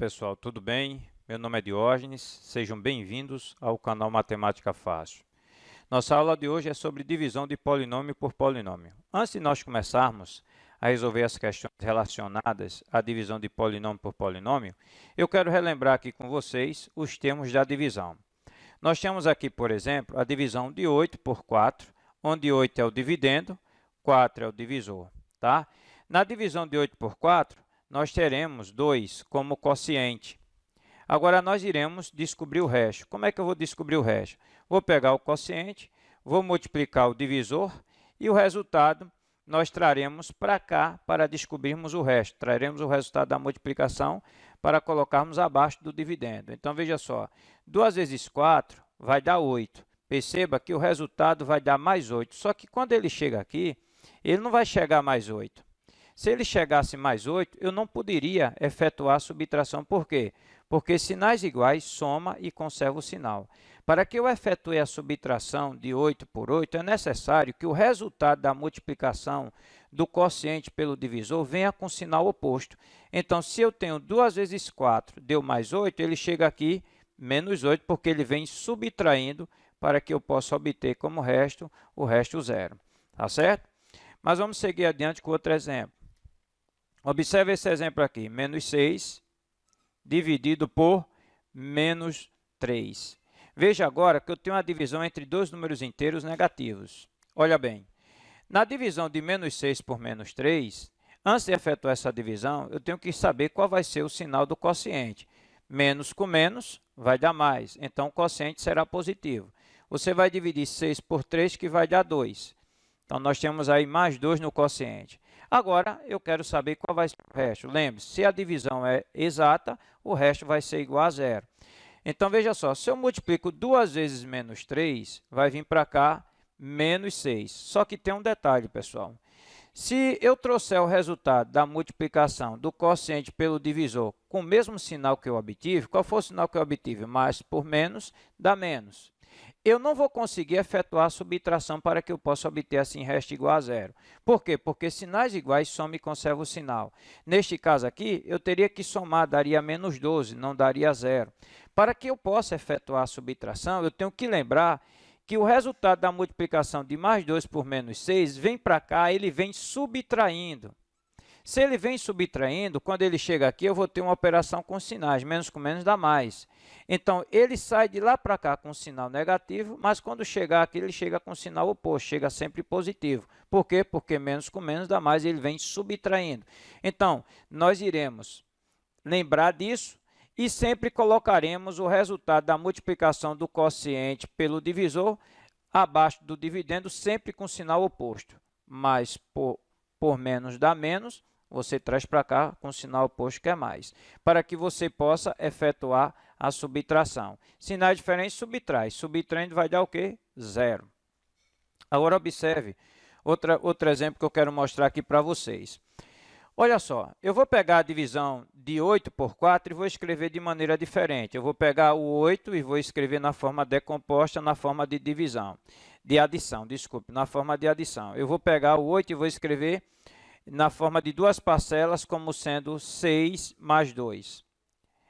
pessoal, tudo bem? Meu nome é Diógenes, sejam bem-vindos ao canal Matemática Fácil. Nossa aula de hoje é sobre divisão de polinômio por polinômio. Antes de nós começarmos a resolver as questões relacionadas à divisão de polinômio por polinômio, eu quero relembrar aqui com vocês os termos da divisão. Nós temos aqui, por exemplo, a divisão de 8 por 4, onde 8 é o dividendo, 4 é o divisor. Tá? Na divisão de 8 por 4, nós teremos 2 como quociente. Agora, nós iremos descobrir o resto. Como é que eu vou descobrir o resto? Vou pegar o quociente, vou multiplicar o divisor e o resultado nós traremos para cá para descobrirmos o resto. Traremos o resultado da multiplicação para colocarmos abaixo do dividendo. Então, veja só, 2 vezes 4 vai dar 8. Perceba que o resultado vai dar mais 8. Só que quando ele chega aqui, ele não vai chegar a mais 8. Se ele chegasse mais 8, eu não poderia efetuar a subtração. Por quê? Porque sinais iguais soma e conserva o sinal. Para que eu efetue a subtração de 8 por 8, é necessário que o resultado da multiplicação do quociente pelo divisor venha com sinal oposto. Então, se eu tenho 2 vezes 4 deu mais 8, ele chega aqui menos 8, porque ele vem subtraindo para que eu possa obter como resto o resto zero. Tá certo? Mas vamos seguir adiante com outro exemplo. Observe esse exemplo aqui, menos 6 dividido por menos 3. Veja agora que eu tenho uma divisão entre dois números inteiros negativos. Olha bem, na divisão de menos 6 por menos 3, antes de efetuar essa divisão, eu tenho que saber qual vai ser o sinal do quociente. Menos com menos vai dar mais, então o quociente será positivo. Você vai dividir 6 por 3, que vai dar 2. Então, nós temos aí mais 2 no quociente. Agora, eu quero saber qual vai ser o resto. Lembre-se, se a divisão é exata, o resto vai ser igual a zero. Então, veja só, se eu multiplico 2 vezes menos 3, vai vir para cá menos 6. Só que tem um detalhe, pessoal. Se eu trouxer o resultado da multiplicação do quociente pelo divisor com o mesmo sinal que eu obtive, qual foi o sinal que eu obtive? Mais por menos dá menos. Eu não vou conseguir efetuar a subtração para que eu possa obter assim resto igual a zero. Por quê? Porque sinais iguais soma e conserva o sinal. Neste caso aqui, eu teria que somar, daria menos 12, não daria zero. Para que eu possa efetuar a subtração, eu tenho que lembrar que o resultado da multiplicação de mais 2 por menos 6 vem para cá, ele vem subtraindo. Se ele vem subtraindo, quando ele chega aqui, eu vou ter uma operação com sinais. Menos com menos dá mais. Então, ele sai de lá para cá com sinal negativo, mas quando chegar aqui, ele chega com sinal oposto, chega sempre positivo. Por quê? Porque menos com menos dá mais, ele vem subtraindo. Então, nós iremos lembrar disso e sempre colocaremos o resultado da multiplicação do quociente pelo divisor abaixo do dividendo, sempre com sinal oposto. Mas por menos dá menos, você traz para cá com sinal oposto, que é mais, para que você possa efetuar a subtração. Sinais diferentes, subtrai. Subtraindo vai dar o quê? Zero. Agora, observe outro exemplo que eu quero mostrar aqui para vocês. Olha só, eu vou pegar a divisão de 8 por 4 e vou escrever de maneira diferente. Eu vou pegar o 8 e vou escrever na forma decomposta, na forma de divisão, de adição, desculpe, na forma de adição. Eu vou pegar o 8 e vou escrever na forma de duas parcelas, como sendo 6 mais 2.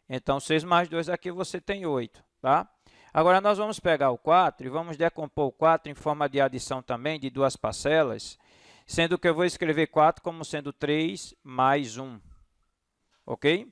Então, 6 mais 2 aqui você tem 8, tá? Agora, nós vamos pegar o 4 e vamos decompor o 4 em forma de adição também, de duas parcelas, sendo que eu vou escrever 4 como sendo 3 mais 1, ok?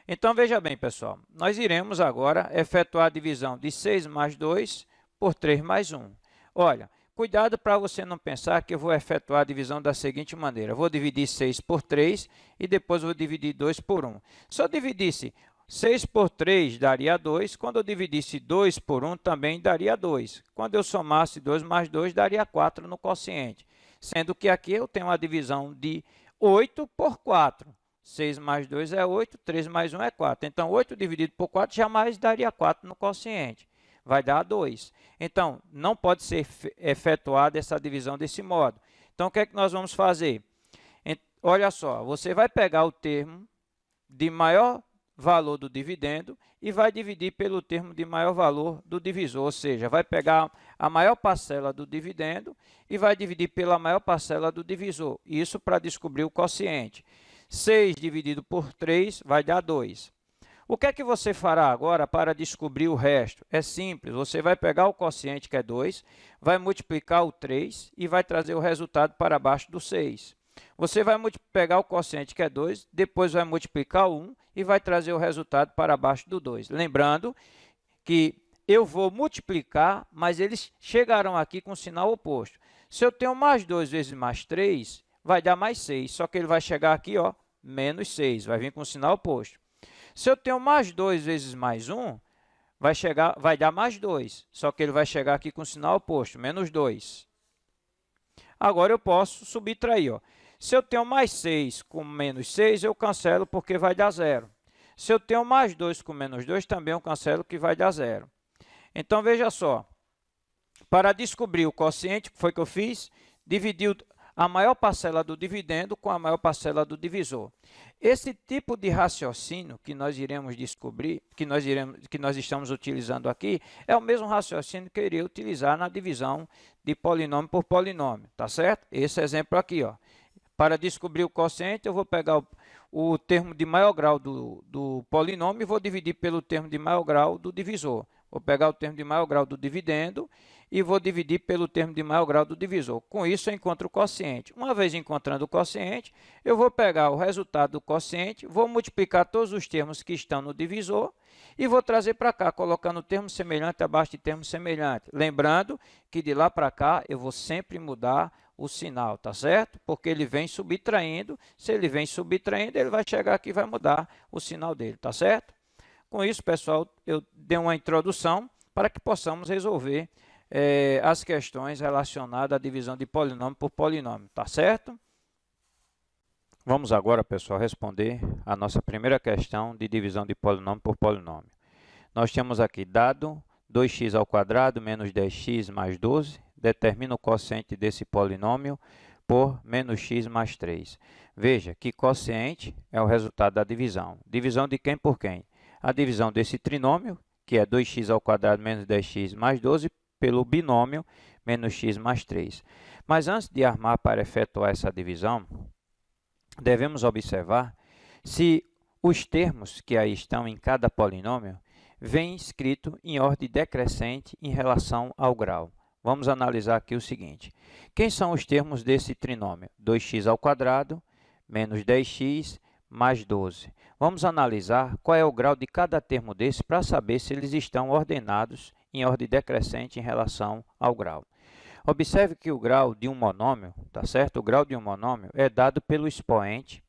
Então, veja bem, pessoal, nós iremos agora efetuar a divisão de 6 mais 2 por 3 mais 1. Olha, cuidado para você não pensar que eu vou efetuar a divisão da seguinte maneira. Eu vou dividir 6 por 3 e depois vou dividir 2 por 1. Se eu dividisse 6 por 3 daria 2. Quando eu dividisse 2 por 1 também daria 2. Quando eu somasse 2 mais 2 daria 4 no quociente. Sendo que aqui eu tenho uma divisão de 8 por 4. 6 mais 2 é 8, 3 mais 1 é 4. Então, 8 dividido por 4 jamais daria 4 no quociente. Vai dar 2. Então, não pode ser efetuada essa divisão desse modo. Então, o que é que nós vamos fazer? Olha só, você vai pegar o termo de maior valor do dividendo e vai dividir pelo termo de maior valor do divisor, ou seja, vai pegar a maior parcela do dividendo e vai dividir pela maior parcela do divisor. Isso para descobrir o quociente. 6 dividido por 3 vai dar 2. O que é que você fará agora para descobrir o resto? É simples, você vai pegar o quociente, que é 2, vai multiplicar o 3 e vai trazer o resultado para baixo do 6. Você vai pegar o quociente, que é 2, depois vai multiplicar o 1 e vai trazer o resultado para baixo do 2. Lembrando que eu vou multiplicar, mas eles chegarão aqui com sinal oposto. Se eu tenho mais 2 vezes mais 3, vai dar mais 6, só que ele vai chegar aqui, ó, menos 6, vai vir com sinal oposto. Se eu tenho mais 2 vezes mais 1, vai dar mais 2, só que ele vai chegar aqui com sinal oposto, menos 2. Agora eu posso subtrair, ó. Se eu tenho mais 6 com menos 6, eu cancelo porque vai dar 0. Se eu tenho mais 2 com menos 2, também eu cancelo que vai dar 0. Então, veja só, para descobrir o quociente, o que foi que eu fiz? Dividi a maior parcela do dividendo com a maior parcela do divisor. Esse tipo de raciocínio que nós iremos descobrir, que nós estamos utilizando aqui, é o mesmo raciocínio que eu iria utilizar na divisão de polinômio por polinômio, tá certo? Esse exemplo aqui, ó. Para descobrir o quociente, eu vou pegar o termo de maior grau do polinômio e vou dividir pelo termo de maior grau do divisor. Vou pegar o termo de maior grau do dividendo e vou dividir pelo termo de maior grau do divisor. Com isso, eu encontro o quociente. Uma vez encontrando o quociente, eu vou pegar o resultado do quociente, vou multiplicar todos os termos que estão no divisor e vou trazer para cá, colocando termo semelhante abaixo de termo semelhante. Lembrando que de lá para cá, eu vou sempre mudar o sinal, tá certo? Porque ele vem subtraindo. Se ele vem subtraindo, ele vai chegar aqui e vai mudar o sinal dele, tá certo? Com isso, pessoal, eu dei uma introdução para que possamos resolver as questões relacionadas à divisão de polinômio por polinômio, tá certo? Vamos agora, pessoal, responder a nossa primeira questão de divisão de polinômio por polinômio. Nós temos aqui dado 2x ao quadrado menos 10x mais 12, determina o quociente desse polinômio por menos x mais 3. Veja que quociente é o resultado da divisão. Divisão de quem por quem? A divisão desse trinômio, que é 2x ao quadrado menos 10x mais 12, pelo binômio menos x mais 3. Mas antes de armar para efetuar essa divisão, devemos observar se os termos que aí estão em cada polinômio vêm escrito em ordem decrescente em relação ao grau. Vamos analisar aqui o seguinte. Quem são os termos desse trinômio? 2x ao quadrado menos 10x mais 12. Vamos analisar qual é o grau de cada termo desse para saber se eles estão ordenados em ordem decrescente em relação ao grau. Observe que o grau de um monômio, tá certo? O grau de um monômio é dado pelo expoente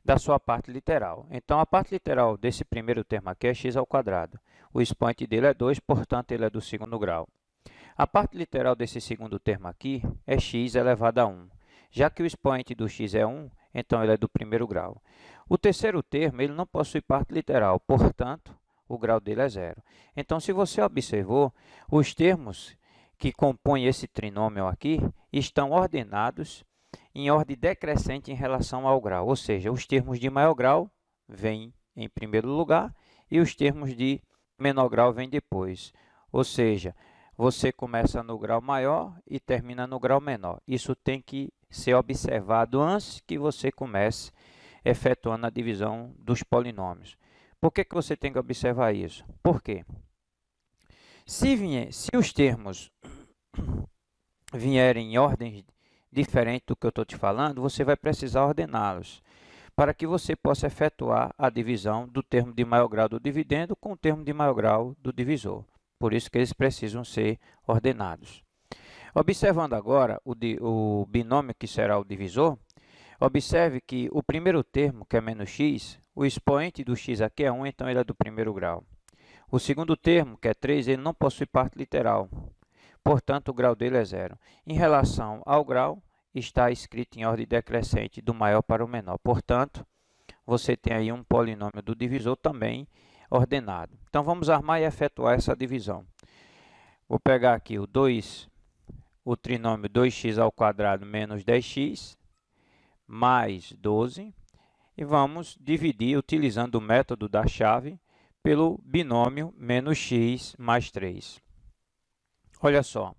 da sua parte literal. Então, a parte literal desse primeiro termo aqui é x ao quadrado. O expoente dele é 2, portanto, ele é do segundo grau. A parte literal desse segundo termo aqui é x elevado a 1. Já que o expoente do x é 1, então ele é do primeiro grau. O terceiro termo ele não possui parte literal, portanto, o grau dele é 0. Então, se você observou, os termos que compõem esse trinômio aqui estão ordenados em ordem decrescente em relação ao grau, ou seja, os termos de maior grau vêm em primeiro lugar e os termos de menor grau vêm depois. Ou seja, você começa no grau maior e termina no grau menor. Isso tem que ser observado antes que você comece efetuando a divisão dos polinômios. Por que você tem que observar isso? Por quê? Se os termos vierem em ordem diferente do que eu estou te falando, você vai precisar ordená-los para que você possa efetuar a divisão do termo de maior grau do dividendo com o termo de maior grau do divisor. Por isso que eles precisam ser ordenados. Observando agora o binômio que será o divisor, observe que o primeiro termo, que é menos x, o expoente do x aqui é 1, então ele é do primeiro grau. O segundo termo, que é 3, ele não possui parte literal, portanto, o grau dele é 0. Em relação ao grau, está escrito em ordem decrescente do maior para o menor. Portanto, você tem aí um polinômio do divisor também ordenado. Então, vamos armar e efetuar essa divisão. Vou pegar aqui o trinômio 2x ao quadrado menos 10x mais 12 e vamos dividir utilizando o método da chave pelo binômio menos x mais 3. Olha só,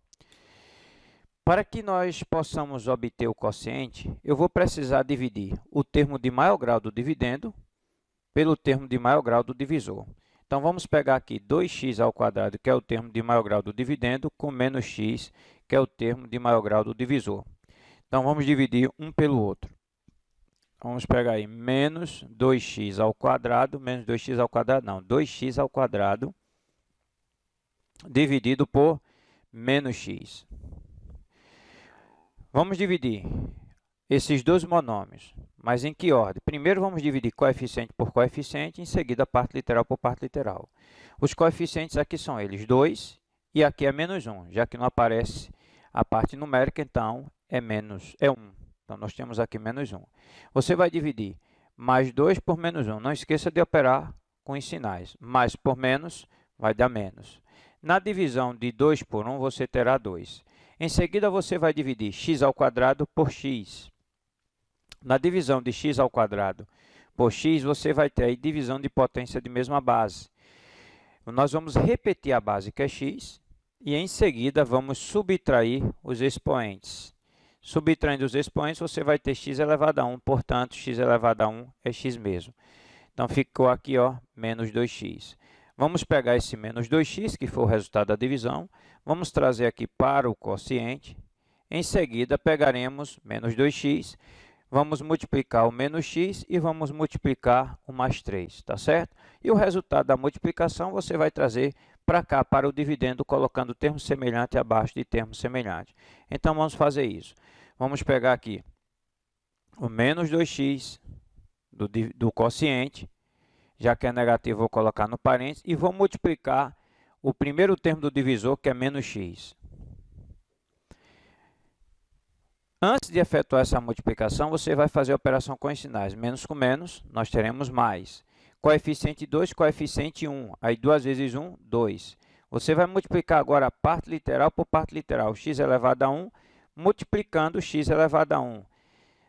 para que nós possamos obter o quociente, eu vou precisar dividir o termo de maior grau do dividendo pelo termo de maior grau do divisor. Então, vamos pegar aqui 2x², que é o termo de maior grau do dividendo, com menos x, que é o termo de maior grau do divisor. Então, vamos dividir um pelo outro. Vamos pegar aí menos 2x², menos 2x², não, 2x² dividido por menos x. Vamos dividir esses dois monômios, mas em que ordem? Primeiro vamos dividir coeficiente por coeficiente, em seguida parte literal por parte literal. Os coeficientes aqui são eles 2 e aqui é menos 1, já que não aparece a parte numérica, então é 1. Então, nós temos aqui menos 1. Você vai dividir mais 2 por menos 1. Não esqueça de operar com os sinais. Mais por menos vai dar menos. Na divisão de 2 por 1, você terá 2. Em seguida, você vai dividir x² por x. Na divisão de x² por x, você vai ter aí divisão de potência de mesma base. Nós vamos repetir a base, que é x, e em seguida vamos subtrair os expoentes. Subtraindo os expoentes, você vai ter x elevado a 1, portanto, x elevado a 1 é x mesmo. Então, ficou aqui, ó, menos 2x. Vamos pegar esse menos 2x, que foi o resultado da divisão, vamos trazer aqui para o quociente. Em seguida, pegaremos menos 2x, vamos multiplicar o menos x e vamos multiplicar o mais 3, tá certo? E o resultado da multiplicação você vai trazer para cá, para o dividendo, colocando termo semelhante abaixo de termo semelhante. Então, vamos fazer isso. Vamos pegar aqui o menos 2x do quociente, já que é negativo, vou colocar no parênteses, e vou multiplicar o primeiro termo do divisor, que é menos x. Antes de efetuar essa multiplicação, você vai fazer a operação com os sinais. Menos com menos, nós teremos mais. Coeficiente 2, coeficiente 1. Aí, 2 vezes 1, 2. Você vai multiplicar agora a parte literal por parte literal. X elevado a 1, multiplicando x elevado a 1.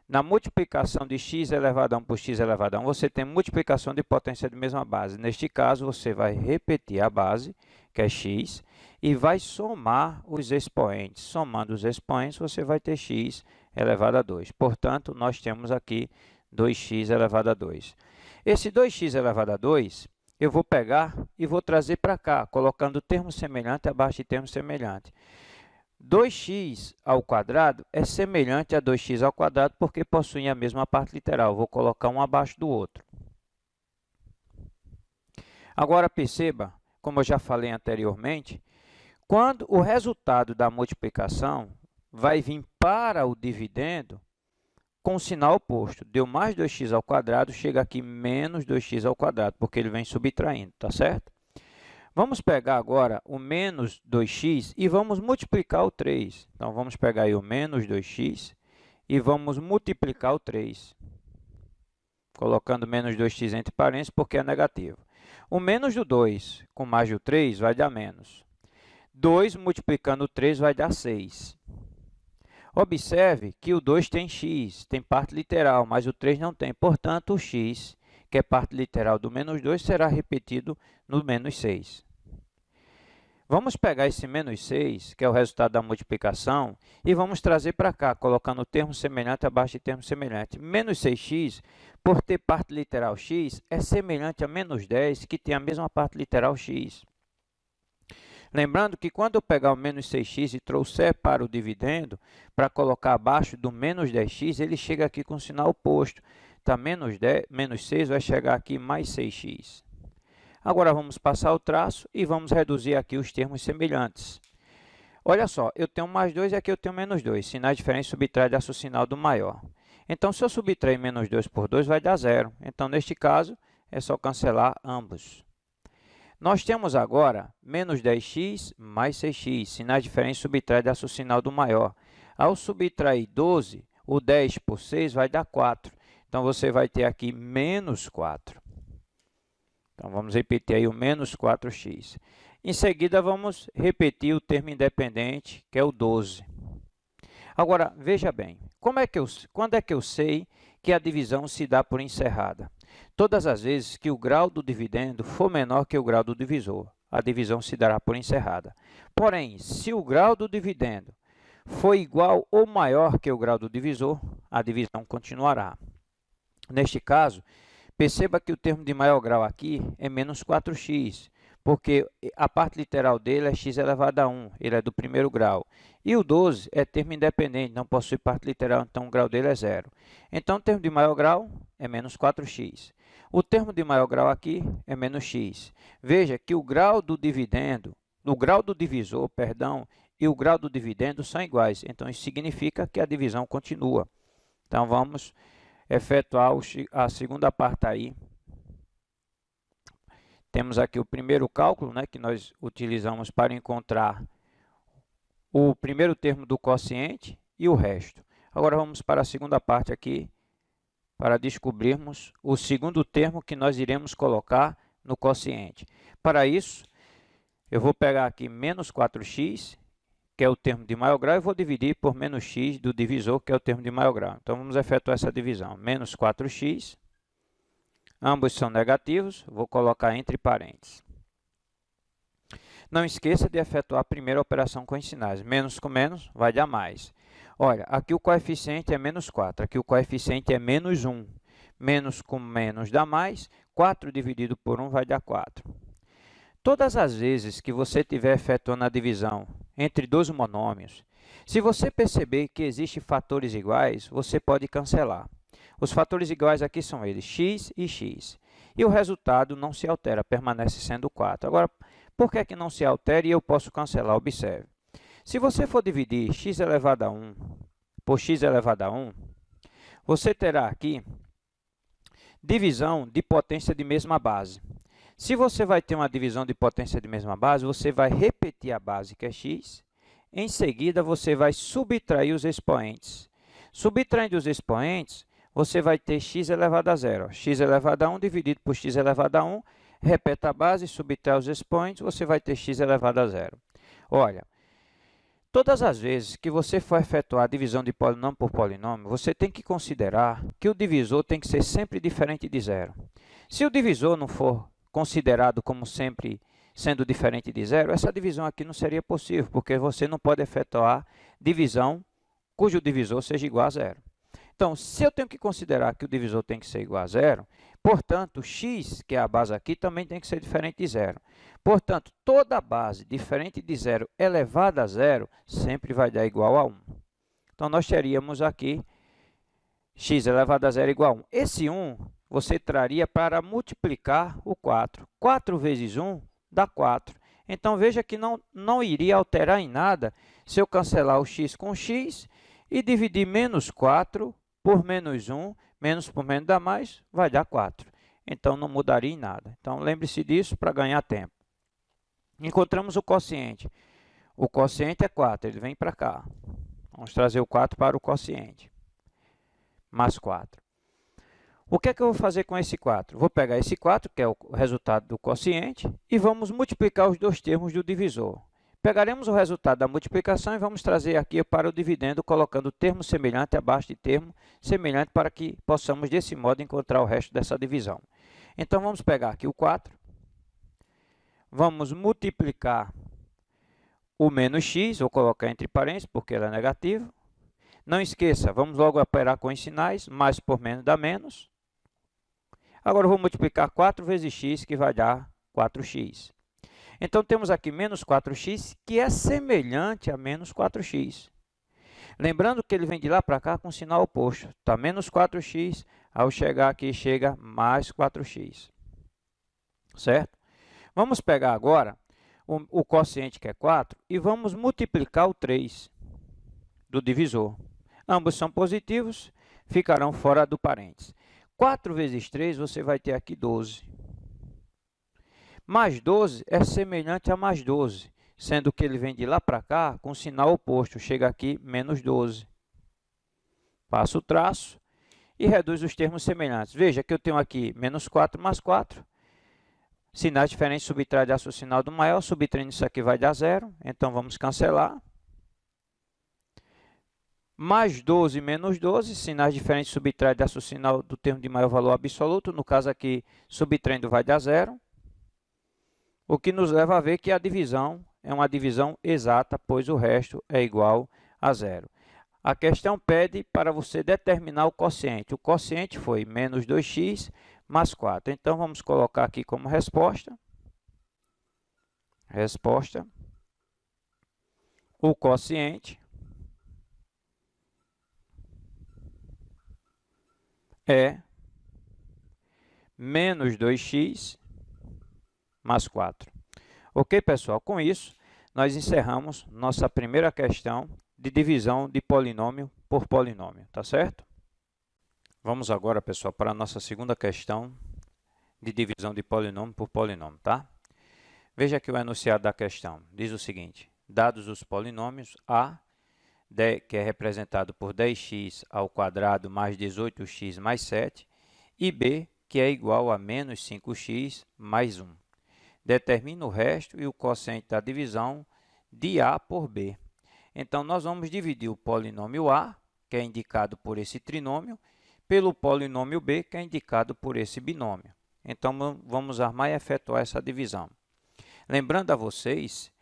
Na multiplicação de x elevado a 1 por x elevado a 1, você tem multiplicação de potência de mesma base. Neste caso, você vai repetir a base, que é x, e vai somar os expoentes. Somando os expoentes, você vai ter x elevado a 2. Portanto, nós temos aqui 2x elevado a 2. Esse 2x elevado a 2, eu vou pegar e vou trazer para cá, colocando termo semelhante abaixo de termo semelhante. 2x² é semelhante a 2x² porque possuem a mesma parte literal. Vou colocar um abaixo do outro. Agora, perceba, como eu já falei anteriormente, quando o resultado da multiplicação vai vir para o dividendo com o sinal oposto. Deu mais 2x², chega aqui menos 2x², porque ele vem subtraindo, tá certo? Vamos pegar agora o menos 2x e vamos multiplicar o 3. Então, vamos pegar aí o menos 2x e vamos multiplicar o 3. Colocando menos 2x entre parênteses, porque é negativo. O menos do 2 com mais do 3 vai dar menos. 2 multiplicando o 3 vai dar 6. Observe que o 2 tem x, tem parte literal, mas o 3 não tem. Portanto, o x, que é parte literal do menos 2, será repetido no menos 6. Vamos pegar esse menos 6, que é o resultado da multiplicação, e vamos trazer para cá, colocando o termo semelhante abaixo de termo semelhante. Menos 6x, por ter parte literal x, é semelhante a menos 10, que tem a mesma parte literal x. Lembrando que quando eu pegar o menos 6x e trouxer para o dividendo, para colocar abaixo do menos 10x, ele chega aqui com o sinal oposto. Então, menos 6 vai chegar aqui mais 6x. Agora, vamos passar o traço e vamos reduzir aqui os termos semelhantes. Olha só, eu tenho mais 2 e aqui eu tenho menos 2. Sinais diferentes subtrai desse o sinal do maior. Então, se eu subtrair menos 2 por 2, vai dar 0. Então, neste caso, é só cancelar ambos. Nós temos agora menos 10x mais 6x. Sinais diferentes subtrai desse o sinal do maior. Ao subtrair 12, o 10 por 6 vai dar 4. Então, você vai ter aqui menos 4. Então, vamos repetir aí o menos 4x. Em seguida, vamos repetir o termo independente, que é o 12. Agora, veja bem, quando é que eu sei que a divisão se dá por encerrada? Todas as vezes que o grau do dividendo for menor que o grau do divisor, a divisão se dará por encerrada. Porém, se o grau do dividendo for igual ou maior que o grau do divisor, a divisão continuará. Neste caso, Perceba que o termo de maior grau aqui é menos 4x, porque a parte literal dele é x elevado a 1, ele é do primeiro grau. E o 12 é termo independente, não possui parte literal, então o grau dele é 0. Então, o termo de maior grau é menos 4x. O termo de maior grau aqui é menos x. Veja que o grau do dividendo, o grau do divisor, perdão, e o grau do dividendo são iguais. Então, isso significa que a divisão continua. Então, vamos efetuar a segunda parte aí. Temos aqui o primeiro cálculo, né, que nós utilizamos para encontrar o primeiro termo do quociente e o resto. Agora vamos para a segunda parte aqui, para descobrirmos o segundo termo que nós iremos colocar no quociente. Para isso, eu vou pegar aqui menos 4x, que é o termo de maior grau, e vou dividir por menos x do divisor, que é o termo de maior grau. Então, vamos efetuar essa divisão. Menos 4x, ambos são negativos, vou colocar entre parênteses. Não esqueça de efetuar a primeira operação com os sinais. Menos com menos vai dar mais. Olha, aqui o coeficiente é menos 4, aqui o coeficiente é menos 1. Menos com menos dá mais, 4 dividido por 1 vai dar 4. Todas as vezes que você estiver efetuando a divisão entre dois monômios, se você perceber que existem fatores iguais, você pode cancelar. Os fatores iguais aqui são eles, x e x. E o resultado não se altera, permanece sendo 4. Agora, por que que não se altera e eu posso cancelar? Observe. Se você for dividir x elevado a 1 por x elevado a 1, você terá aqui divisão de potência de mesma base. Se você vai ter uma divisão de potência de mesma base, você vai repetir a base, que é x. Em seguida, você vai subtrair os expoentes. Subtraindo os expoentes, você vai ter x elevado a 0. X elevado a 1 dividido por x elevado a 1. Repete a base, subtrai os expoentes, você vai ter x elevado a 0. Olha, todas as vezes que você for efetuar a divisão de polinômio por polinômio, você tem que considerar que o divisor tem que ser sempre diferente de zero. Se o divisor não for considerado como sempre sendo diferente de zero, essa divisão aqui não seria possível, porque você não pode efetuar divisão cujo divisor seja igual a zero. Então, se eu tenho que considerar que o divisor tem que ser igual a zero, portanto, x, que é a base aqui, também tem que ser diferente de zero. Portanto, toda base diferente de zero elevada a zero sempre vai dar igual a 1. Então, nós teríamos aqui x elevado a zero igual a 1. Esse 1 você traria para multiplicar o 4. 4 vezes 1 dá 4. Então, veja que não iria alterar em nada se eu cancelar o x com x e dividir menos 4 por menos 1, menos por menos dá mais, vai dar 4. Então, não mudaria em nada. Então, lembre-se disso para ganhar tempo. Encontramos o quociente. O quociente é 4, ele vem para cá. Vamos trazer o 4 para o quociente. Mais 4. O que é que eu vou fazer com esse 4? Vou pegar esse 4, que é o resultado do quociente, e vamos multiplicar os dois termos do divisor. Pegaremos o resultado da multiplicação e vamos trazer aqui para o dividendo, colocando termo semelhante abaixo de termo semelhante para que possamos, desse modo, encontrar o resto dessa divisão. Então, vamos pegar aqui o 4, vamos multiplicar o menos x, vou colocar entre parênteses porque ele é negativo. Não esqueça, vamos logo operar com os sinais, mais por menos dá menos. Agora, eu vou multiplicar 4 vezes x, que vai dar 4x. Então, temos aqui menos 4x, que é semelhante a menos 4x. Lembrando que ele vem de lá para cá com sinal oposto. Está menos 4x, ao chegar aqui, chega mais 4x. Certo? Vamos pegar agora o quociente, que é 4, e vamos multiplicar o 3 do divisor. Ambos são positivos, ficarão fora do parênteses. 4 vezes 3, você vai ter aqui 12. Mais 12 é semelhante a mais 12, sendo que ele vem de lá para cá com sinal oposto. Chega aqui, menos 12. Passa o traço e reduz os termos semelhantes. Veja que eu tenho aqui menos 4 mais 4. Sinais diferentes, subtrai dá o sinal do maior. Subtraindo isso aqui vai dar 0. Então, vamos cancelar. Mais 12 menos 12, sinais diferentes, subtrai dá o sinal do termo de maior valor absoluto. No caso aqui, subtraindo vai dar 0. O que nos leva a ver que a divisão é uma divisão exata, pois o resto é igual a 0. A questão pede para você determinar o quociente. O quociente foi menos 2x mais 4. Então, vamos colocar aqui como resposta. O quociente é menos 2x mais 4. Ok, pessoal? Com isso, nós encerramos nossa primeira questão de divisão de polinômio por polinômio, tá certo? Vamos agora, pessoal, para a nossa segunda questão de divisão de polinômio por polinômio, tá? Veja aqui o enunciado da questão. Diz o seguinte: dados os polinômios a, que é representado por 10x ao quadrado mais 18x mais 7, e b, que é igual a menos 5x mais 1. Determina o resto e o quociente da divisão de a por b. Então, nós vamos dividir o polinômio a, que é indicado por esse trinômio, pelo polinômio b, que é indicado por esse binômio. Então, vamos armar e efetuar essa divisão. Lembrando a vocês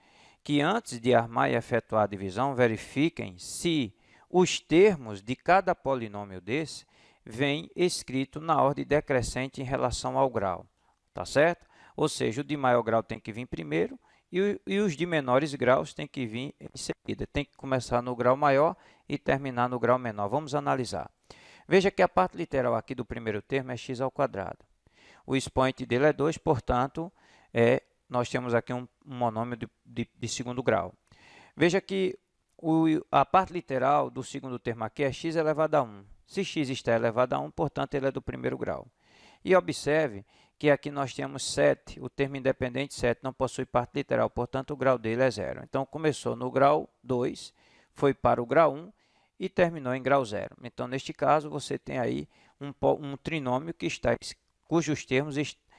que antes de armar e efetuar a divisão, verifiquem se os termos de cada polinômio desse vêm escrito na ordem decrescente em relação ao grau, tá certo? Ou seja, o de maior grau tem que vir primeiro e os de menores graus tem que vir em seguida. Tem que começar no grau maior e terminar no grau menor. Vamos analisar. Veja que a parte literal aqui do primeiro termo é x ao quadrado. O expoente dele é 2, portanto, nós temos aqui um monômio de segundo grau. Veja que a parte literal do segundo termo aqui é x elevado a 1. Se x está elevado a 1, portanto, ele é do primeiro grau. E observe que aqui nós temos 7, o termo independente 7 não possui parte literal, portanto, o grau dele é 0. Então, começou no grau 2, foi para o grau 1 e terminou em grau 0. Então, neste caso, você tem aí um trinômio cujos termos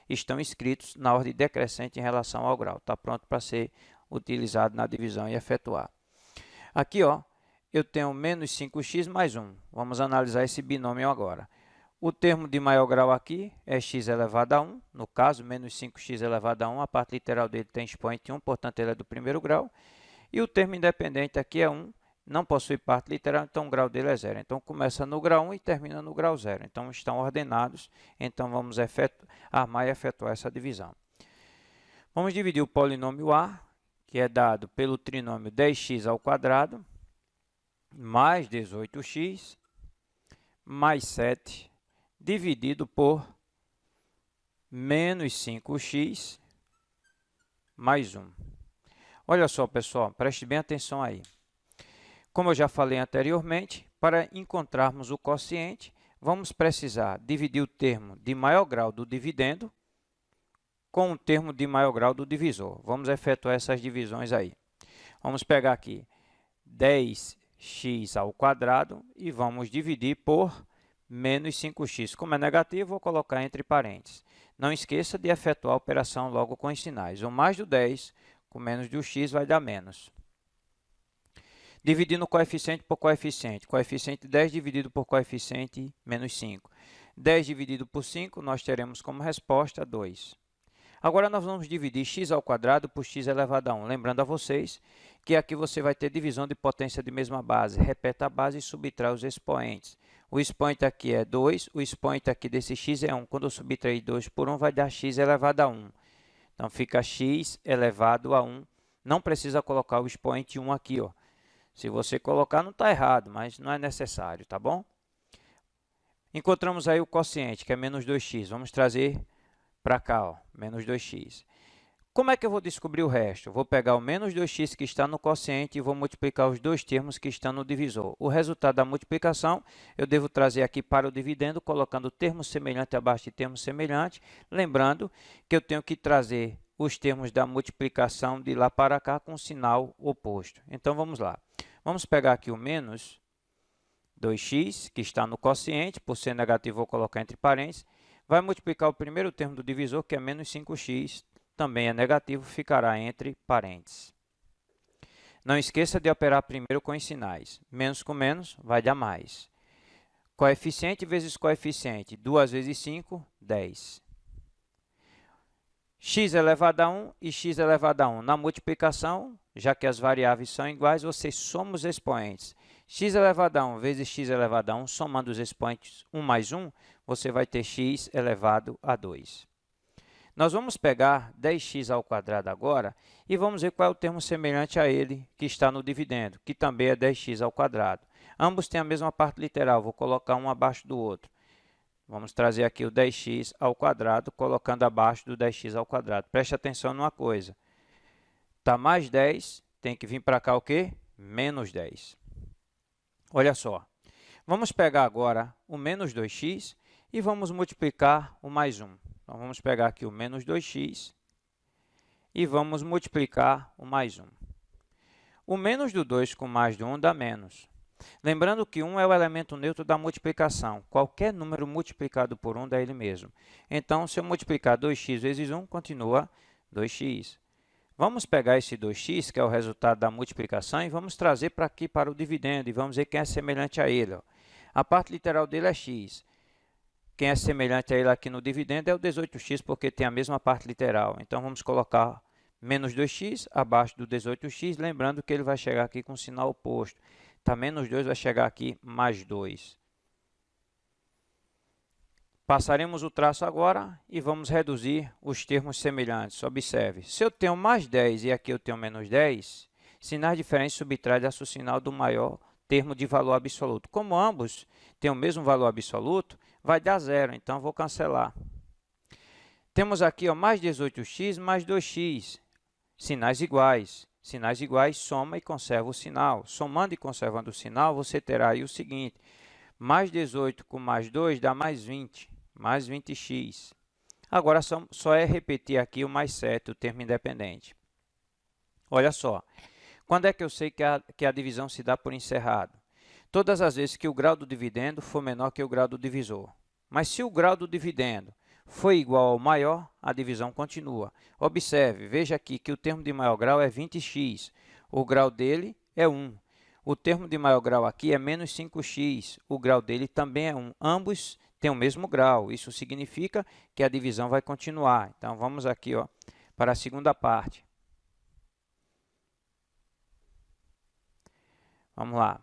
estão escritos na ordem decrescente em relação ao grau. Está pronto para ser utilizado na divisão e efetuar. Aqui, ó, eu tenho menos 5x mais 1. Vamos analisar esse binômio agora. O termo de maior grau aqui é x elevado a 1. No caso, menos 5x elevado a 1, a parte literal dele tem expoente 1, portanto, ele é do primeiro grau. E o termo independente aqui é 1, não possui parte literal, então o grau dele é 0. Então, começa no grau 1 e termina no grau 0. Então, estão ordenados. Então, vamos armar e efetuar essa divisão. Vamos dividir o polinômio a, que é dado pelo trinômio 10x ao quadrado, mais 18x, mais 7, dividido por menos 5x, mais 1. Olha só, pessoal, preste bem atenção aí. Como eu já falei anteriormente, para encontrarmos o quociente, vamos precisar dividir o termo de maior grau do dividendo com o termo de maior grau do divisor. Vamos efetuar essas divisões aí. Vamos pegar aqui 10x ao quadrado e vamos dividir por menos 5x. Como é negativo, vou colocar entre parênteses. Não esqueça de efetuar a operação logo com os sinais. O mais do 10 com menos do x vai dar menos. Dividindo coeficiente por coeficiente. Coeficiente 10 dividido por coeficiente menos 5. 10 dividido por 5, nós teremos como resposta 2. Agora, nós vamos dividir x ao quadrado por x elevado a 1. Lembrando a vocês que aqui você vai ter divisão de potência de mesma base. Repete a base e subtrai os expoentes. O expoente aqui é 2, o expoente aqui desse x é 1. Quando eu subtrair 2 por 1, vai dar x elevado a 1. Então, fica x elevado a 1. Não precisa colocar o expoente 1 aqui, ó. Se você colocar, não está errado, mas não é necessário, tá bom? Encontramos aí o quociente, que é menos 2x. Vamos trazer para cá, ó, menos 2x. Como é que eu vou descobrir o resto? Eu vou pegar o menos 2x que está no quociente e vou multiplicar os dois termos que estão no divisor. O resultado da multiplicação eu devo trazer aqui para o dividendo, colocando termo semelhante abaixo de termo semelhante. Lembrando que eu tenho que trazer os termos da multiplicação de lá para cá com sinal oposto. Então, vamos lá. Vamos pegar aqui o menos 2x, que está no quociente, por ser negativo, vou colocar entre parênteses. Vai multiplicar o primeiro termo do divisor, que é menos 5x, também é negativo, ficará entre parênteses. Não esqueça de operar primeiro com os sinais. Menos com menos vai dar mais. Coeficiente vezes coeficiente, 2 vezes 5, 10. X elevado a 1 e x elevado a 1. Na multiplicação, já que as variáveis são iguais, você soma os expoentes. X elevado a 1 vezes x elevado a 1, somando os expoentes 1 mais 1, você vai ter x elevado a 2. Nós vamos pegar 10x ao quadrado agora e vamos ver qual é o termo semelhante a ele que está no dividendo, que também é 10x ao quadrado. Ambos têm a mesma parte literal, vou colocar um abaixo do outro. Vamos trazer aqui o 10x ao quadrado, colocando abaixo do 10x ao quadrado. Preste atenção numa coisa. Está mais 10, tem que vir para cá o quê? Menos 10. Olha só. Vamos pegar agora o menos 2x e vamos multiplicar o mais 1. Então, vamos pegar aqui o menos 2x e vamos multiplicar o mais 1. O menos do 2 com mais do 1 dá menos. Lembrando que 1 é o elemento neutro da multiplicação. Qualquer número multiplicado por 1 dá ele mesmo. Então, se eu multiplicar 2x vezes 1, continua 2x. Vamos pegar esse 2x, que é o resultado da multiplicação, e vamos trazer para aqui para o dividendo, e vamos ver quem é semelhante a ele. Ó. A parte literal dele é x. Quem é semelhante a ele aqui no dividendo é o 18x, porque tem a mesma parte literal. Então, vamos colocar menos 2x abaixo do 18x, lembrando que ele vai chegar aqui com o sinal oposto. Tá, menos 2 vai chegar aqui mais 2. Passaremos o traço agora e vamos reduzir os termos semelhantes. Observe, se eu tenho mais 10 e aqui eu tenho menos 10, sinais diferentes subtrai o sinal do maior termo de valor absoluto. Como ambos têm o mesmo valor absoluto, vai dar zero, então vou cancelar. Temos aqui ó, mais 18x mais 2x, sinais iguais. Sinais iguais, soma e conserva o sinal. Somando e conservando o sinal, você terá aí o seguinte. Mais 18 com mais 2 dá mais 20. Mais 20x. Agora, só é repetir aqui o mais 7, o termo independente. Olha só. Quando é que eu sei que a divisão se dá por encerrado? Todas as vezes que o grau do dividendo for menor que o grau do divisor. Mas se o grau do dividendo foi igual ao maior, a divisão continua. Observe, veja aqui que o termo de maior grau é 20x. O grau dele é 1. O termo de maior grau aqui é menos 5x. O grau dele também é 1. Ambos têm o mesmo grau. Isso significa que a divisão vai continuar. Então, vamos aqui ó, para a segunda parte. Vamos lá.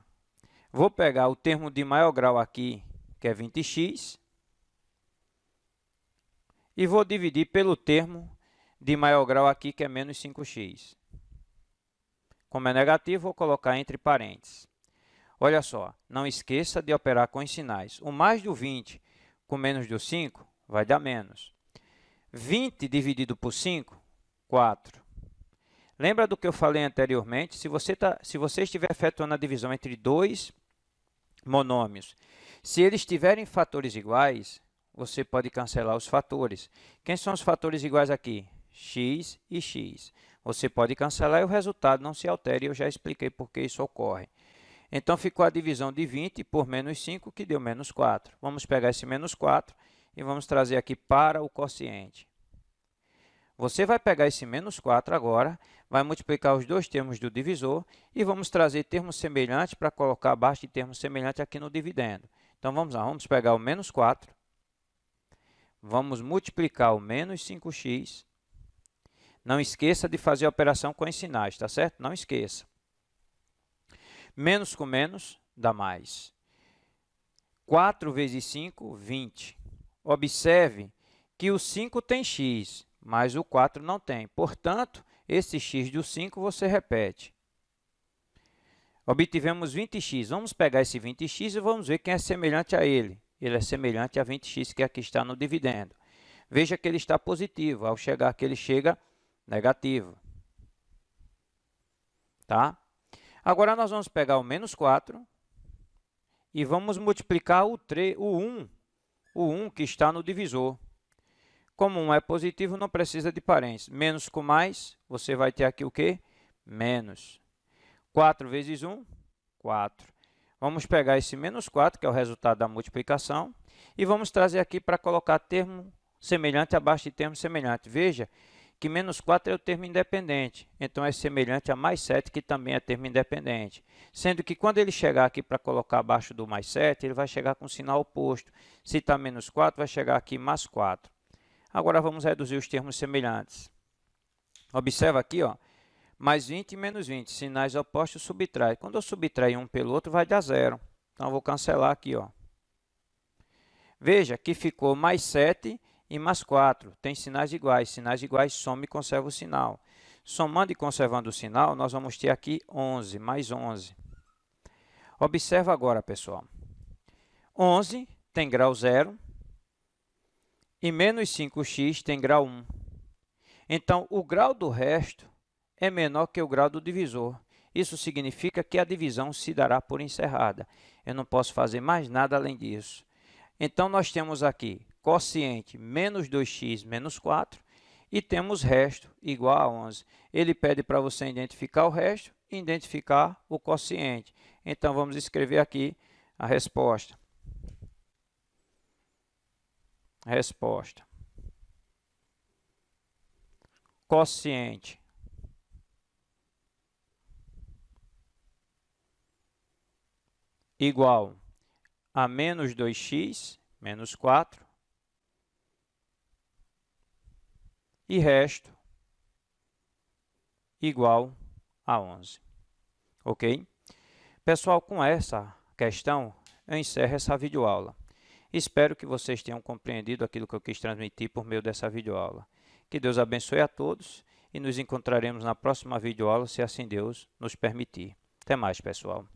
Vou pegar o termo de maior grau aqui, que é 20x. E vou dividir pelo termo de maior grau aqui, que é menos 5x. Como é negativo, vou colocar entre parênteses. Olha só, não esqueça de operar com os sinais. O mais do 20 com menos do 5 vai dar menos. 20 dividido por 5, 4. Lembra do que eu falei anteriormente? Se você estiver efetuando a divisão entre dois monômios, se eles tiverem fatores iguais, você pode cancelar os fatores. Quem são os fatores iguais aqui? X e x. Você pode cancelar e o resultado não se altere. Eu já expliquei por que isso ocorre. Então, ficou a divisão de 20 por menos 5, que deu menos 4. Vamos pegar esse menos 4 e vamos trazer aqui para o quociente. Você vai pegar esse menos 4 agora, vai multiplicar os dois termos do divisor e vamos trazer termos semelhantes para colocar abaixo de termos semelhantes aqui no dividendo. Então, vamos lá, vamos pegar o menos 4. Vamos multiplicar o menos 5x. Não esqueça de fazer a operação com os sinais, tá certo? Não esqueça. Menos com menos dá mais. 4 vezes 5, 20. Observe que o 5 tem x, mas o 4 não tem. Portanto, esse x do 5 você repete. Obtivemos 20x. Vamos pegar esse 20x e vamos ver quem é semelhante a ele. Ele é semelhante a 20x que aqui está no dividendo. Veja que ele está positivo. Ao chegar aqui, ele chega negativo. Tá? Agora, nós vamos pegar o menos 4 e vamos multiplicar o 1 que está no divisor. Como 1 é positivo, não precisa de parênteses. Menos com mais, você vai ter aqui o quê? Menos. 4 vezes 1, 4. Vamos pegar esse menos 4, que é o resultado da multiplicação, e vamos trazer aqui para colocar termo semelhante abaixo de termo semelhante. Veja que menos 4 é o termo independente, então é semelhante a mais 7, que também é termo independente. Sendo que quando ele chegar aqui para colocar abaixo do mais 7, ele vai chegar com o sinal oposto. Se está menos 4, vai chegar aqui mais 4. Agora vamos reduzir os termos semelhantes. Observa aqui, ó. Mais 20 e menos 20, sinais opostos subtrai. Quando eu subtrair um pelo outro, vai dar zero. Então, eu vou cancelar aqui, ó. Veja que ficou mais 7 e mais 4. Tem sinais iguais. Sinais iguais, soma e conserva o sinal. Somando e conservando o sinal, nós vamos ter aqui 11, mais 11. Observa agora, pessoal. 11 tem grau 0 e menos 5x tem grau 1. Então, o grau do resto é menor que o grau do divisor. Isso significa que a divisão se dará por encerrada. Eu não posso fazer mais nada além disso. Então, nós temos aqui quociente menos 2x menos 4 e temos resto igual a 11. Ele pede para você identificar o resto e identificar o quociente. Então, vamos escrever aqui a resposta. Resposta. Quociente igual a menos 2x menos 4 e resto igual a 11. Ok? Pessoal, com essa questão, eu encerro essa videoaula. Espero que vocês tenham compreendido aquilo que eu quis transmitir por meio dessa videoaula. Que Deus abençoe a todos e nos encontraremos na próxima videoaula, se assim Deus nos permitir. Até mais, pessoal.